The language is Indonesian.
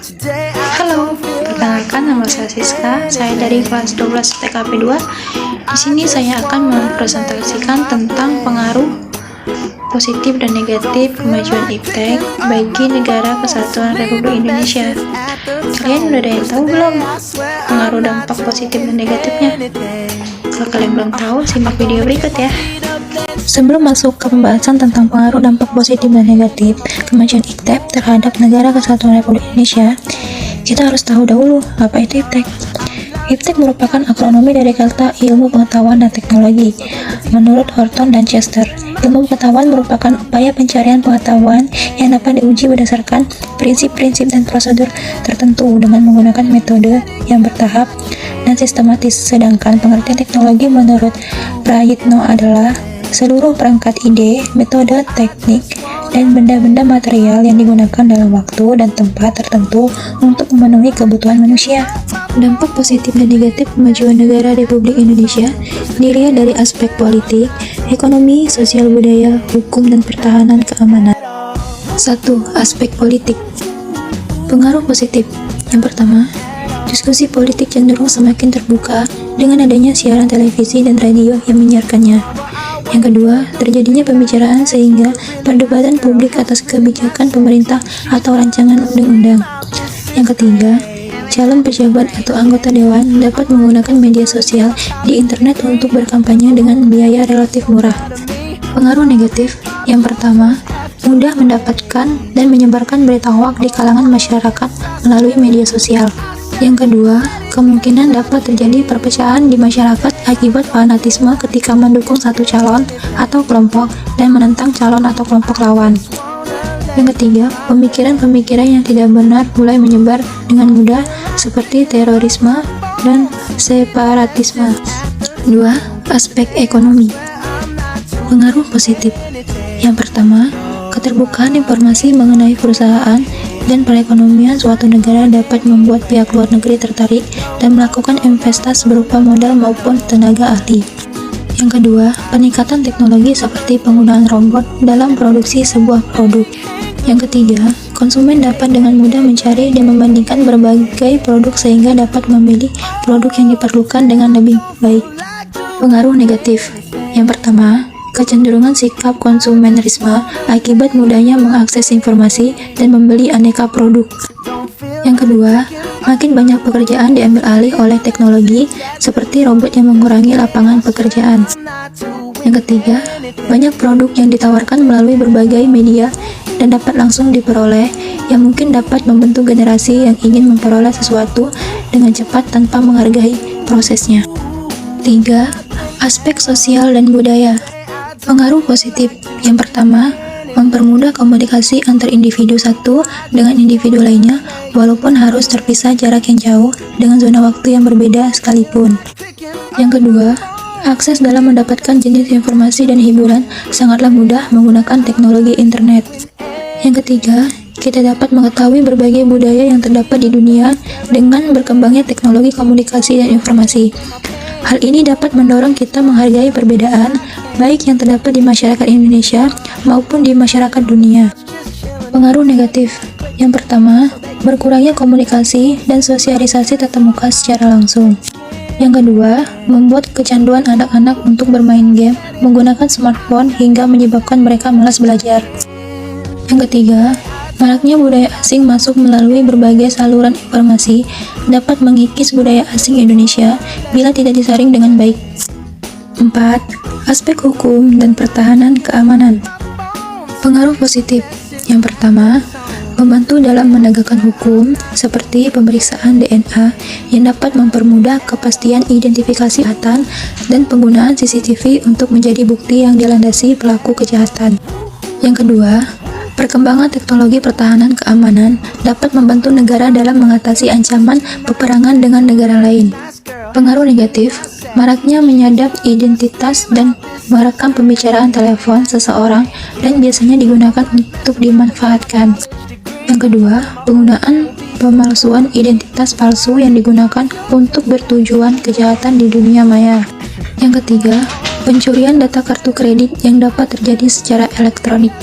Halo, perkenalkan nama saya Siska. Saya dari kelas 12 TKP 2. Di sini saya akan mempresentasikan tentang pengaruh positif dan negatif kemajuan iptek bagi Negara Kesatuan Republik Indonesia. Kalian udah ada yang tahu belum pengaruh dampak positif dan negatifnya? Kalau kalian belum tahu, simak video berikut ya. Sebelum masuk ke pembahasan tentang pengaruh dampak positif dan negatif kemajuan iptek terhadap Negara Kesatuan Republik Indonesia, kita harus tahu dahulu apa itu iptek. Iptek merupakan akronomi dari kata ilmu pengetahuan dan teknologi. Menurut Horton dan Chester, ilmu pengetahuan merupakan upaya pencarian pengetahuan yang dapat diuji berdasarkan prinsip-prinsip dan prosedur tertentu dengan menggunakan metode yang bertahap dan sistematis. Sedangkan pengertian teknologi menurut Prayitno adalah seluruh perangkat ide, metode, teknik, dan benda-benda material yang digunakan dalam waktu dan tempat tertentu untuk memenuhi kebutuhan manusia. Dampak positif dan negatif kemajuan negara Republik Indonesia dilihat dari aspek politik, ekonomi, sosial budaya, hukum, dan pertahanan keamanan. 1. Aspek politik. Pengaruh positif. Yang pertama, diskusi politik cenderung semakin terbuka dengan adanya siaran televisi dan radio yang menyiarkannya. Yang kedua, terjadinya pembicaraan sehingga perdebatan publik atas kebijakan pemerintah atau rancangan undang-undang. Yang ketiga, calon pejabat atau anggota dewan dapat menggunakan media sosial di internet untuk berkampanye dengan biaya relatif murah. Pengaruh negatif. Yang pertama, mudah mendapatkan dan menyebarkan berita hoaks di kalangan masyarakat melalui media sosial. Yang kedua, kemungkinan dapat terjadi perpecahan di masyarakat akibat fanatisme ketika mendukung satu calon atau kelompok dan menentang calon atau kelompok lawan. Yang ketiga, pemikiran-pemikiran yang tidak benar mulai menyebar dengan mudah seperti terorisme dan separatisme. 2. Aspek ekonomi. Pengaruh positif. Yang pertama, keterbukaan informasi mengenai perusahaan dan perekonomian suatu negara dapat membuat pihak luar negeri tertarik dan melakukan investasi berupa modal maupun tenaga ahli. Yang kedua, peningkatan teknologi seperti penggunaan robot dalam produksi sebuah produk. Yang ketiga, konsumen dapat dengan mudah mencari dan membandingkan berbagai produk sehingga dapat memilih produk yang diperlukan dengan lebih baik. Pengaruh negatif. Yang pertama, kecenderungan sikap konsumerisme akibat mudahnya mengakses informasi dan membeli aneka produk. Yang kedua, makin banyak pekerjaan diambil alih oleh teknologi seperti robot yang mengurangi lapangan pekerjaan. Yang ketiga, banyak produk yang ditawarkan melalui berbagai media dan dapat langsung diperoleh yang mungkin dapat membentuk generasi yang ingin memperoleh sesuatu dengan cepat tanpa menghargai prosesnya. 3. Aspek sosial dan budaya. Pengaruh positif. Yang pertama, mempermudah komunikasi antar individu satu dengan individu lainnya walaupun harus terpisah jarak yang jauh dengan zona waktu yang berbeda sekalipun. Yang kedua, akses dalam mendapatkan jenis informasi dan hiburan sangatlah mudah menggunakan teknologi internet. Yang ketiga, kita dapat mengetahui berbagai budaya yang terdapat di dunia dengan berkembangnya teknologi komunikasi dan informasi. Hal ini dapat mendorong kita menghargai perbedaan, baik yang terdapat di masyarakat Indonesia maupun di masyarakat dunia. Pengaruh negatif. Yang pertama, berkurangnya komunikasi dan sosialisasi tatap muka secara langsung. Yang kedua, membuat kecanduan anak-anak untuk bermain game menggunakan smartphone hingga menyebabkan mereka malas belajar. Yang ketiga, maraknya budaya asing masuk melalui berbagai saluran informasi dapat mengikis budaya asing Indonesia bila tidak disaring dengan baik. 4. Aspek hukum dan pertahanan keamanan. Pengaruh positif. Yang pertama, membantu dalam menegakkan hukum seperti pemeriksaan DNA yang dapat mempermudah kepastian identifikasi kejahatan dan penggunaan CCTV untuk menjadi bukti yang dilandasi pelaku kejahatan. Yang kedua, perkembangan teknologi pertahanan keamanan dapat membantu negara dalam mengatasi ancaman peperangan dengan negara lain. Pengaruh negatif. Maraknya menyadap identitas dan merekam pembicaraan telepon seseorang dan biasanya digunakan untuk dimanfaatkan. Yang kedua, penggunaan pemalsuan identitas palsu yang digunakan untuk bertujuan kejahatan di dunia maya. Yang ketiga, pencurian data kartu kredit yang dapat terjadi secara elektronik.